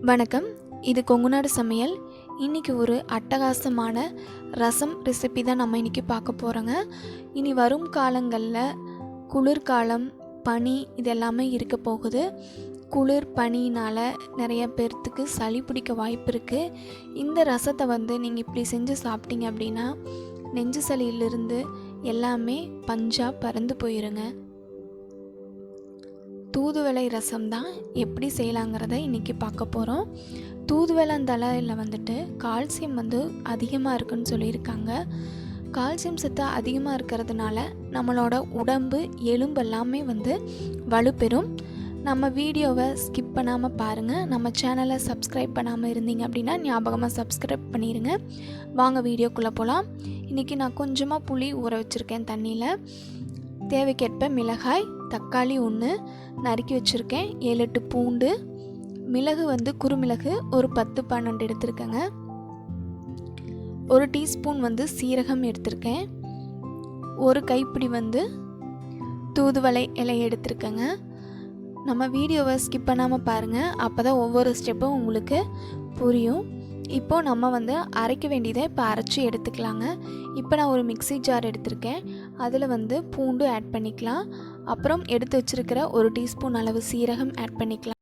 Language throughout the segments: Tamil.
வணக்கம். இது கொங்குநாடு சமையல். இன்றைக்கி ஒரு அட்டகாசமான ரசம் ரெசிபி தான் நம்ம இன்றைக்கி பார்க்க போகிறோங்க. இனி வரும் காலங்களில் குளிர்காலம், பனி இது எல்லாமே இருக்க போகுது. குளிர் பனினால் நிறைய பேர்த்துக்கு சளி பிடிக்க வாய்ப்பு இருக்குது. இந்த ரசத்தை நீங்கள் இப்படி செஞ்சு சாப்பிட்டீங்க அப்படின்னா நெஞ்சு சளியிலிருந்து எல்லாமே பஞ்சாக பறந்து போயிருங்க. தூதுவளை ரசம் தான் எப்படி செய்யலாங்கிறத இன்றைக்கி பார்க்க போகிறோம். தூதுவளந்தலையில் கால்சியம் அதிகமாக இருக்குன்னு சொல்லியிருக்காங்க. கால்சியம் சத்து அதிகமாக இருக்கிறதுனால நம்மளோட உடம்பு எலும்பு எல்லாமே வலுப்பெறும். நம்ம வீடியோவை ஸ்கிப் பண்ணாமல் பாருங்கள். நம்ம சேனலை சப்ஸ்கிரைப் பண்ணாமல் இருந்தீங்க அப்படின்னா ஞாபகமாக சப்ஸ்கிரைப் பண்ணிடுங்க. வாங்க வீடியோக்குள்ளே போகலாம். இன்றைக்கி நான் கொஞ்சமாக புளி ஊற வச்சுருக்கேன் தண்ணியில். தேவைக்கேற்ப மிளகாய், தக்காளி 1 நறுக்கி வச்சுருக்கேன், 7-8 பூண்டு, மிளகு குறுமிளகு ஒரு 10-12 எடுத்துருக்கேங்க. 1 டீஸ்பூன் சீரகம் எடுத்திருக்கேன். 1 கைப்பிடி தூதுவளை இலை எடுத்திருக்கேங்க. நம்ம வீடியோவை ஸ்கிப் பண்ணாமல் பாருங்கள், அப்போ தான் ஒவ்வொரு ஸ்டெப்பும் உங்களுக்கு புரியும். இப்போது நம்ம அரைக்க வேண்டியதை இப்போ அரைச்சி எடுத்துக்கலாங்க. இப்போ நான் ஒரு மிக்ஸி ஜார் எடுத்திருக்கேன். அதில் பூண்டு ஆட் பண்ணிக்கலாம். அப்புறம் எடுத்து வச்சுருக்கிற 1 டீஸ்பூன் அளவு சீரகம் ஆட் பண்ணிக்கலாம்.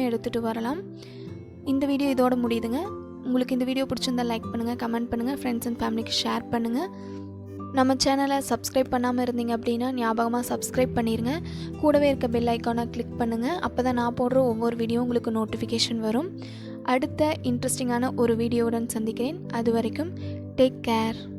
எடுத்துகிட்டு வரலாம். இந்த வீடியோ இதோட முடியுதுங்க. உங்களுக்கு இந்த வீடியோ பிடிச்சிருந்தால் லைக் பண்ணுங்கள், கமெண்ட் பண்ணுங்கள், ஃப்ரெண்ட்ஸ் அண்ட் ஃபேமிலிக்கு ஷேர் பண்ணுங்கள். நம்ம சேனலை சப்ஸ்கிரைப் பண்ணாமல் இருந்தீங்க அப்படின்னா ஞாபகமாக சப்ஸ்கிரைப் பண்ணிடுங்க. கூடவே இருக்க பெல் ஐக்கானை கிளிக் பண்ணுங்கள். அப்போ தான் நான் போடுற ஒவ்வொரு வீடியோ உங்களுக்கு நோட்டிஃபிகேஷன் வரும். அடுத்த இன்ட்ரெஸ்டிங்கான ஒரு வீடியோவுடன் சந்திக்கிறேன். அது வரைக்கும் டேக் கேர்.